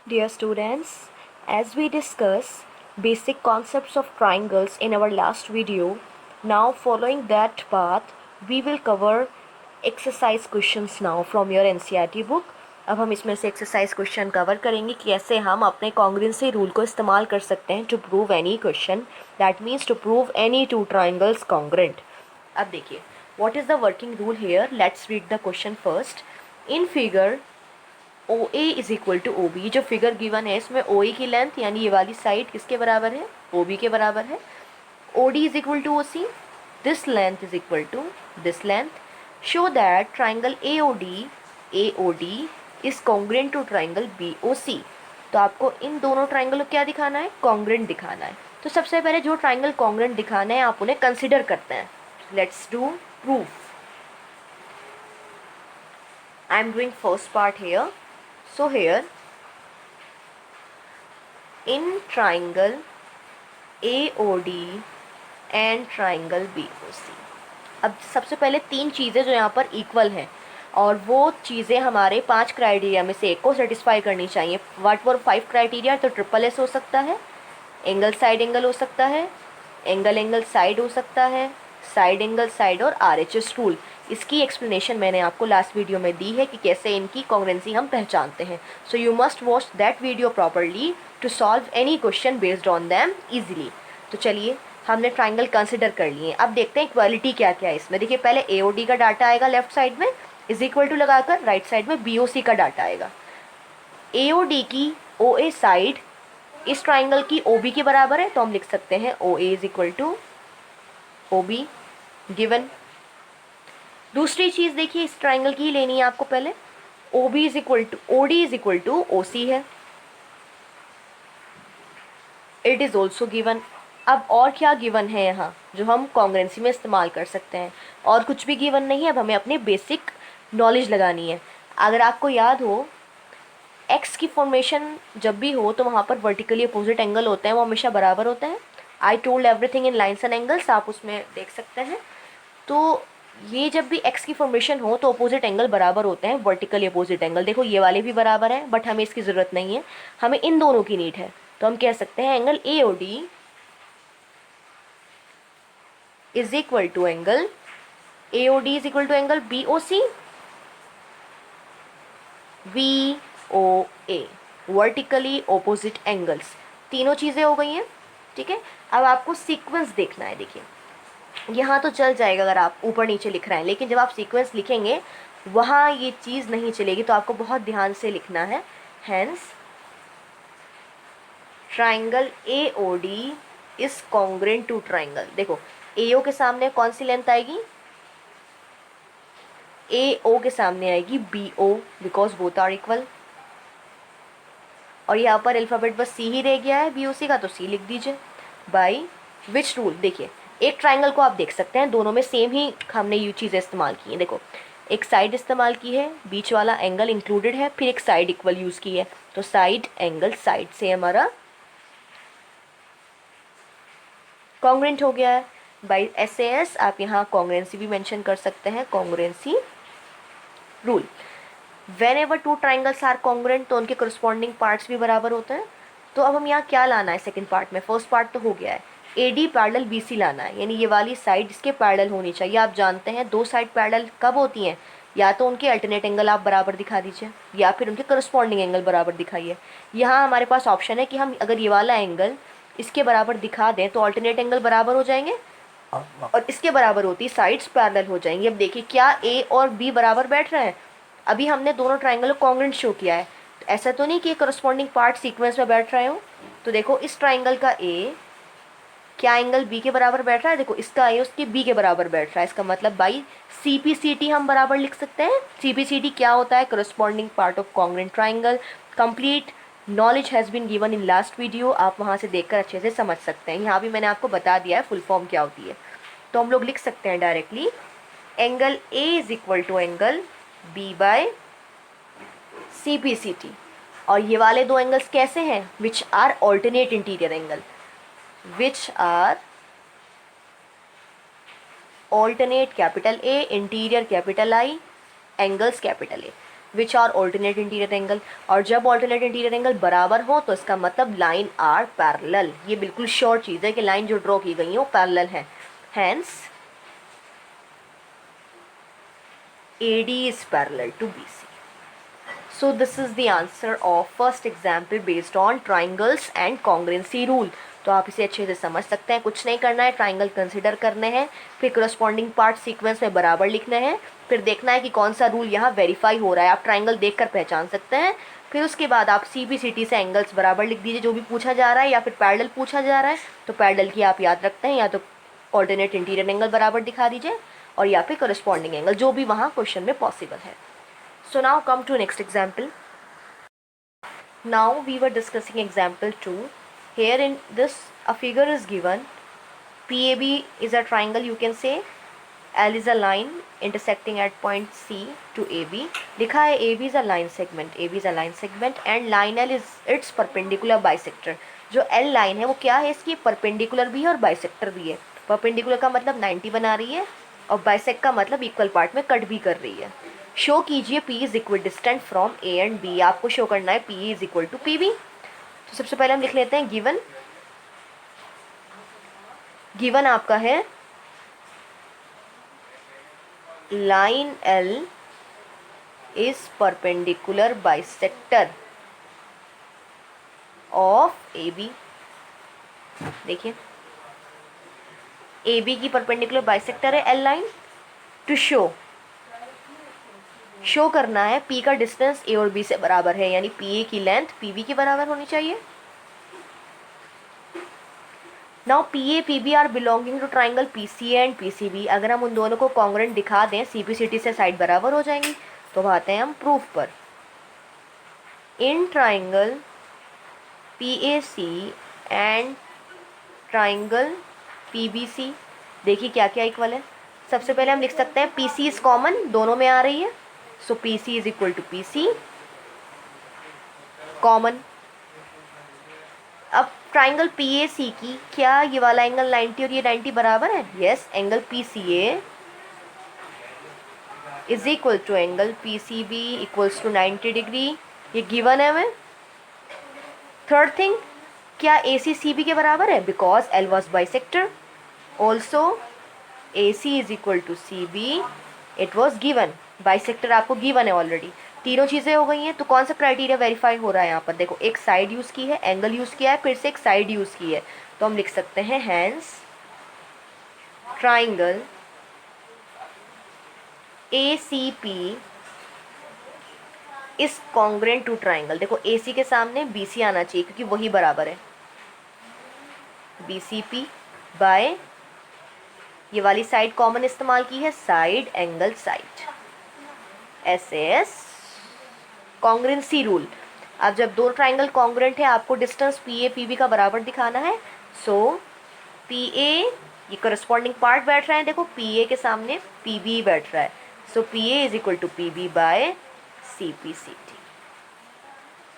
Dear students, as we discuss basic concepts of triangles in our last video, now following that path, we will cover exercise questions now from your NCERT book. अब हम इसमें से exercise question cover करेंगे कि कैसे हम अपने congruency rule को इस्तेमाल कर सकते हैं to prove any question, that means to prove any two triangles congruent. अब देखिए, what is the working rule here. Let's read the question first. In figure O A is equal to O B. जो figure given है इसमें ओ ए की length यानी ये वाली side किसके बराबर है, ओ बी के बराबर है. O D is equal to O C. This length is equal to this length. Show that triangle A O D is congruent to triangle B O C. तो आपको इन दोनों ट्राइंगल को क्या दिखाना है, कॉन्ग्रुएंट दिखाना है. तो सबसे पहले जो ट्राइंगल कॉन्ग्रुएंट दिखाना है आप उन्हें कंसिडर करते हैं. Let's do proof. I am doing first part here. So here in triangle AOD and triangle BOC, अब सबसे पहले तीन चीज़ें जो यहाँ पर इक्वल हैं और वो चीज़ें हमारे 5 क्राइटेरिया में से एक को सेटिस्फाई करनी चाहिए. What were 5 criteria? तो ट्रिपल एस हो सकता है, एंगल साइड एंगल हो सकता है, एंगल एंगल साइड हो सकता है, साइड एंगल साइड और RHS रूल. इसकी एक्सप्लेनेशन मैंने आपको लास्ट वीडियो में दी है कि कैसे इनकी कॉन्ग्रुएंसी हम पहचानते हैं. So you must watch that video properly to solve any question based on them easily. तो चलिए, हमने ट्राइंगल कंसिडर कर लिए. अब देखते हैं इक्वालिटी क्या क्या है इसमें. देखिए, पहले AOD का डाटा आएगा लेफ्ट साइड में, इज इक्वल टू लगाकर राइट साइड में BOC का डाटा आएगा. AOD की OA साइड इस ट्राइंगल की OB के बराबर है, तो हम लिख सकते हैं OA is equal to OB given. दूसरी चीज़ देखिए, इस ट्राइंगल की ही लेनी है आपको पहले. OB is equal to OD is equal to OC है, इट इज़ ऑल्सो गिवन. अब और क्या गिवन है यहाँ जो हम कॉन्ग्रुएंसी में इस्तेमाल कर सकते हैं? और कुछ भी गिवन नहीं है. अब हमें अपनी बेसिक नॉलेज लगानी है. अगर आपको याद हो, एक्स की फॉर्मेशन जब भी हो तो वहाँ पर वर्टिकली अपोजिट एंगल होते हैं, वो हमेशा बराबर होते हैं. I told everything in lines and angles, आप उसमें देख सकते हैं. तो ये जब भी एक्स की फॉर्मेशन हो तो अपोजिट एंगल बराबर होते हैं, वर्टिकली अपोजिट एंगल. देखो, ये वाले भी बराबर हैं, बट हमें इसकी ज़रूरत नहीं है, हमें इन दोनों की नीड है. तो हम कह सकते हैं angle AOD is equal to angle is equal to angle BOC VOA, vertically opposite angles. तीनों चीज़ें हो गई हैं, ठीक है. अब आपको सीक्वेंस देखना है. देखिए, यहाँ तो चल जाएगा अगर आप ऊपर नीचे लिख रहे हैं, लेकिन जब आप सीक्वेंस लिखेंगे वहाँ ये चीज़ नहीं चलेगी, तो आपको बहुत ध्यान से लिखना है. Hence triangle AOD is congruent to triangle. देखो, AO के सामने कौन सी लेंथ आएगी? AO के सामने आएगी BO, because both are equal. और यहाँ पर अल्फ़ाबेट बस C ही रह गया है BOC का, तो C लिख दीजिए. By which rule? देखिए, एक ट्राइंगल को आप देख सकते हैं, दोनों में सेम ही हमने ये चीज़ें इस्तेमाल की हैं. देखो, एक साइड इस्तेमाल की है, बीच वाला एंगल इंक्लूडेड है, फिर एक साइड इक्वल यूज़ की है. तो साइड एंगल साइड से हमारा कॉन्ग्रुएंट हो गया है. बाई SAS आप यहाँ कॉन्ग्रुएंसी भी मेंशन कर सकते हैं, congruency rule. Whenever two triangles are congruent, तो उनके करस्पॉन्डिंग पार्ट्स भी बराबर होते हैं. तो अब हम यहाँ क्या लाना है सेकंड पार्ट में? फर्स्ट पार्ट तो हो गया है, AD पैरेलल BC लाना है, यानी ये वाली साइड इसके पैरेलल होनी चाहिए. आप जानते हैं दो साइड पैरेलल कब होती हैं? या तो उनके अल्टरनेट एंगल आप बराबर दिखा दीजिए, या फिर उनके करस्पॉन्डिंग एंगल बराबर दिखाइए. यहाँ हमारे पास ऑप्शन है कि हम अगर ये वाला एंगल इसके बराबर दिखा दें तो अल्टरनेट एंगल बराबर हो जाएंगे, और इसके बराबर होती साइड्स पैरेलल हो जाएंगी. अब देखिए, क्या A और B बराबर बैठ रहे हैं? अभी हमने दोनों ट्राइंगल को कॉन्ग्रुएंट शो किया है, तो ऐसा तो नहीं कि करस्पॉन्डिंग पार्ट सीक्वेंस में बैठ रहे हो. तो देखो, इस ट्राइंगल का A क्या एंगल B के बराबर बैठ रहा है? देखो, इसका A उसके B के बराबर बैठ रहा है. इसका मतलब बाई CPCT हम बराबर लिख सकते हैं. CPCT क्या होता है? Corresponding part of congruent triangle. Complete knowledge has been given in last video, आप वहाँ से देखकर अच्छे से समझ सकते हैं. यहाँ भी मैंने आपको बता दिया है फुल फॉर्म क्या होती है. तो हम लोग लिख सकते हैं directly angle A is equal to angle B by CPCT. और ये वाले दो एंगल्स कैसे हैं? Which are alternate interior angle, which are alternate capital A, interior capital I, angles capital A. Which are alternate interior angle, और जब alternate interior angle बराबर हो तो इसका मतलब लाइन आर पैरेलल। ये बिल्कुल श्योर चीज़ है कि लाइन जो ड्रॉ की गई है वो पैरेलल है। Hence AD is parallel to BC. So this is the answer of first example based on triangles and congruency rule. तो आप इसे अच्छे से समझ सकते हैं, कुछ नहीं करना है, ट्राइंगल कंसिडर करने हैं, फिर करस्पॉन्डिंग पार्ट सीक्वेंस में बराबर लिखने हैं, फिर देखना है कि कौन सा रूल यहाँ वेरीफाई हो रहा है। आप ट्राइंगल देखकर पहचान सकते हैं, फिर उसके बाद आप CPCT से एंगल्स बराबर लिख दीजिए जो भी पूछा जा रहा है, या फिर पैरेलल पूछा जा रहा है तो पैरेलल की आप याद रखते हैं, या तो ऑल्टरनेट इंटीरियर एंगल बराबर दिखा दीजिए और या फिर करस्पॉन्डिंग एंगल, जो भी वहाँ क्वेश्चन में पॉसिबल है। So now come to next example. Now we were discussing example 2. Here in this a figure is given. PAB is a triangle, you can say. L is a line intersecting at point C to AB. लिखा है AB is a line segment. AB is a line segment and line L is its perpendicular bisector. जो L line है वो क्या है, इसकी perpendicular भी है और बाइसेक्टर भी है। परपेंडिकुलर का मतलब 90 बना रही है और बाइसेक्ट का मतलब इक्वल पार्ट में कट भी कर रही है। शो कीजिए P is equal distant from A and B। आपको शो करना है P is equal to PB। तो सबसे पहले हम लिख लेते हैं गिवन आपका है line L is perpendicular bisector of AB। देखिए AB की परपेंडिकुलर बाइसेक्टर है L लाइन। टू शो करना है P का डिस्टेंस A और B से बराबर है, यानी PA की लेंथ PB के बराबर होनी चाहिए। Now PA PB are belonging to triangle PCA and PCB। अगर हम उन दोनों को कॉन्ग्रुएंट दिखा दें, CPCT से साइड बराबर हो जाएंगी। तो अब आते हैं हम प्रूफ पर। In triangle PAC and triangle PBC, देखिए क्या क्या इक्वल है। सबसे पहले हम लिख सकते हैं PC इज कॉमन, दोनों में आ रही है, so PC is equal to PC common. अब ट्राइंगल PAC की क्या ये वाला एंगल 90 और ये 90 बराबर है? Yes, angle PCA is equal to angle PCB equals to 90 degree, ये गिवन है हमें। थर्ड थिंग, क्या AC CB के बराबर है? Because L was bisector. Also AC is equal to CB, it was given. Bisector आपको गिवन है already. तीनों चीज़ें हो गई हैं, तो कौन सा क्राइटेरिया वेरीफाई हो रहा है यहाँ पर? देखो, एक साइड यूज़ की है, एंगल यूज़ किया है, फिर से एक साइड यूज़ की है, तो हम लिख सकते हैं hence triangle ACP is congruent to triangle. देखो AC के सामने BC आना चाहिए क्योंकि वही बराबर है। BCP बाय ये वाली साइड कॉमन इस्तेमाल की है, side angle side, SAS congruency rule. अब जब दो ट्राइंगल कॉन्ग्रुएंट है, आपको डिस्टेंस PA PB का बराबर दिखाना है। सो PA ये करस्पॉन्डिंग पार्ट बैठ रहा है, देखो PA के सामने PB बैठ रहा है, so PA is equal to PB by CPCT।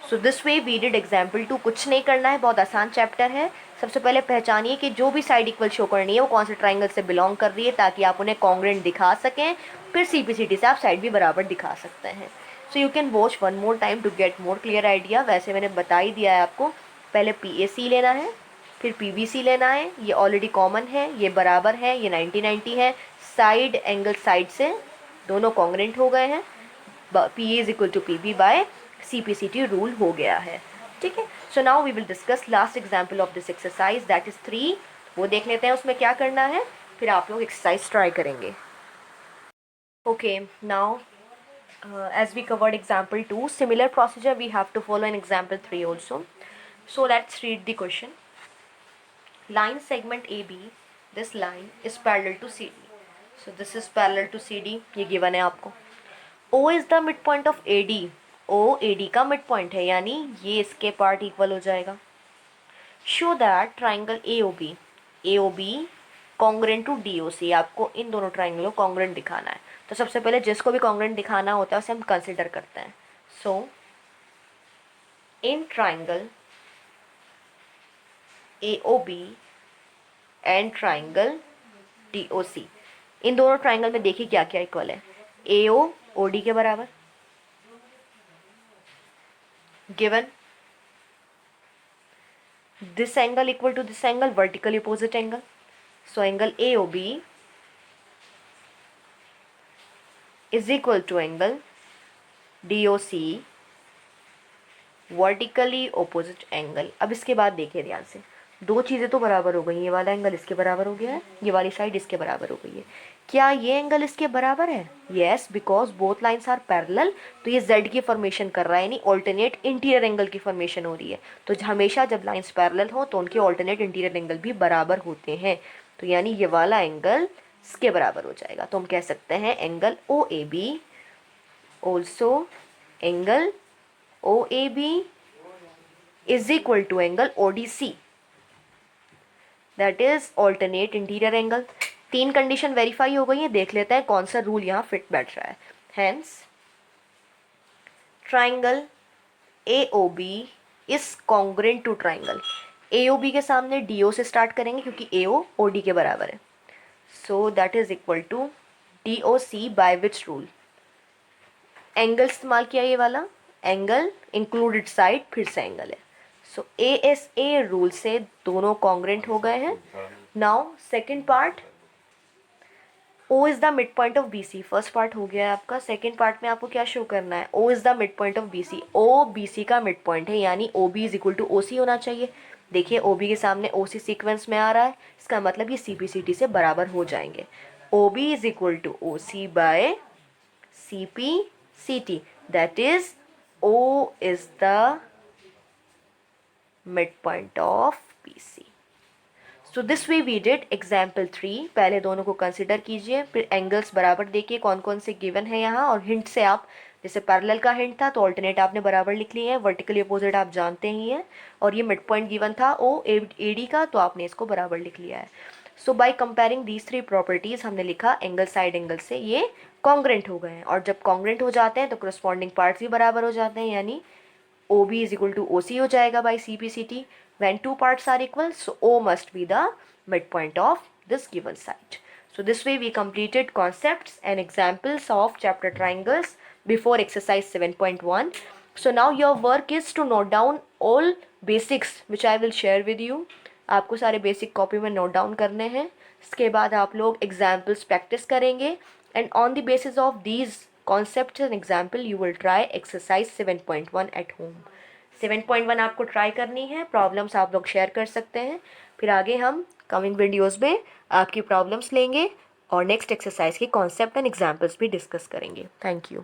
So this way we did example 2। कुछ नहीं करना है, बहुत आसान चैप्टर है। सबसे पहले पहचानिए कि जो भी साइड इक्वल शो करनी है वो कौन से ट्राइंगल से बिलोंग कर रही है, ताकि आप उन्हें कॉन्ग्रुएंट दिखा सकें। फिर CPCT से आप साइड भी बराबर दिखा सकते हैं। So you can watch one more time to get more clear idea. वैसे मैंने बता ही दिया है आपको, पहले PAC लेना है, फिर PBC लेना है, ये ऑलरेडी कॉमन है, ये बराबर है, ये 90-90 है, साइड एंगल साइड से दोनों कॉन्ग्रुएंट हो गए हैं, PA is equal to PB by CPCT rule हो गया है। ठीक है, so now we will discuss last example of this exercise, that is 3। वो देख लेते हैं उसमें क्या करना है, फिर आप लोग एक्सरसाइज ट्राई करेंगे। Okay, now as we covered example 2, similar procedure we have to follow in example 3 also. So let's read the question. Line segment AB, this line is parallel to CD. So this is parallel to CD, ये given है आपको। O is the midpoint of AD, O AD का midpoint है, यानी ये इसके part equal हो जाएगा। Show that triangle AOB congruent to DOC, आपको इन दोनों ट्राइंगलों को कॉन्ग्रुएंट दिखाना है। तो सबसे पहले जिसको भी कॉन्ग्रुएंट दिखाना होता है उसे हम कंसिडर करते हैं। So in triangle AOB and triangle DOC, इन दोनों ट्राइंगल में देखिए क्या क्या इक्वल है। AO OD के बराबर, given this angle equal to this angle, vertically opposite angle. So angle AOB is equal to angle DOC, vertically opposite angle. अब इसके बाद देखिए ध्यान से, दो चीज़ें तो बराबर हो गई, ये वाला एंगल इसके बराबर हो गया है, ये वाली साइड इसके बराबर हो गई है। क्या ये एंगल इसके बराबर है? Yes, because both lines are parallel. तो ये जेड की फॉर्मेशन कर रहा है, यानी ऑल्टरनेट इंटीरियर एंगल की फॉर्मेशन हो रही है। तो हमेशा जब लाइंस पैरेलल हो तो उनके ऑल्टरनेट इंटीरियर एंगल भी बराबर होते हैं। तो यानी ये वाला एंगल इसके बराबर हो जाएगा। तो हम कह सकते हैं angle OAB also angle OAB is equal to angle ODC, that is alternate interior angle। तीन कंडीशन वेरीफाई हो गई है, देख लेते हैं कौन सा रूल यहाँ फिट बैठ रहा है। Hence triangle AOB is congruent to triangle। AOB के सामने DO से स्टार्ट करेंगे क्योंकि AO OD के बराबर है। So that is equal to DOC by which rule? Angle इस्तेमाल किया ये वाला, एंगल इंक्लूडेड साइड फिर से एंगल है। सो ASA रूल से दोनों कॉन्ग्रेंट हो गए हैं। Now second part, O is the mid point of BC। First part हो गया है आपका, सेकंड पार्ट में आपको क्या शो करना है? O is the mid point of BC। O BC का मिड पॉइंट है, यानी OB is equal to OC होना चाहिए। देखिए OB के सामने OC सीक्वेंस में आ रहा है, इसका मतलब ये CPCT से बराबर हो जाएंगे। OB is equal to OC by CPCT, that is O is the midpoint of BC। So this way we did example 3। पहले दोनों को कंसिडर कीजिए, फिर एंगल्स बराबर देखिए कौन कौन से गिवन है यहाँ, और हिंट से आप, जैसे पैरेलल का हिंट था तो ऑल्टरनेट आपने बराबर लिख लिए हैं, वर्टिकली अपोजिट आप जानते ही हैं, और ये मिड पॉइंट गिवन था OAD का, तो आपने इसको बराबर लिख लिया है। So by comparing these three properties हमने लिखा एंगल साइड एंगल से ये कॉन्ग्रेंट हो गए हैं, और जब कॉन्ग्रेंट हो जाते हैं तो करस्पॉन्डिंग पार्ट्स भी बराबर हो जाते हैं, यानी OB is equal to OC हो जाएगा by CPCT। When two parts are equal, so O must be the midpoint of this given side। So this way we completed concepts and examples of chapter triangles before exercise 7.1। So now your work is to note down all basics which I will share with you। आपको सारे basic copy में note down करने हैं, इसके बाद आप लोग examples practice करेंगे, and on the basis of these concepts and example you will try exercise 7.1 at home। 7.1 आपको ट्राई करनी है, प्रॉब्लम्स आप लोग शेयर कर सकते हैं, फिर आगे हम कमिंग वीडियोस में आपकी प्रॉब्लम्स लेंगे और नेक्स्ट एक्सरसाइज के कॉन्सेप्ट एंड एग्जाम्पल्स भी डिस्कस करेंगे। Thank you.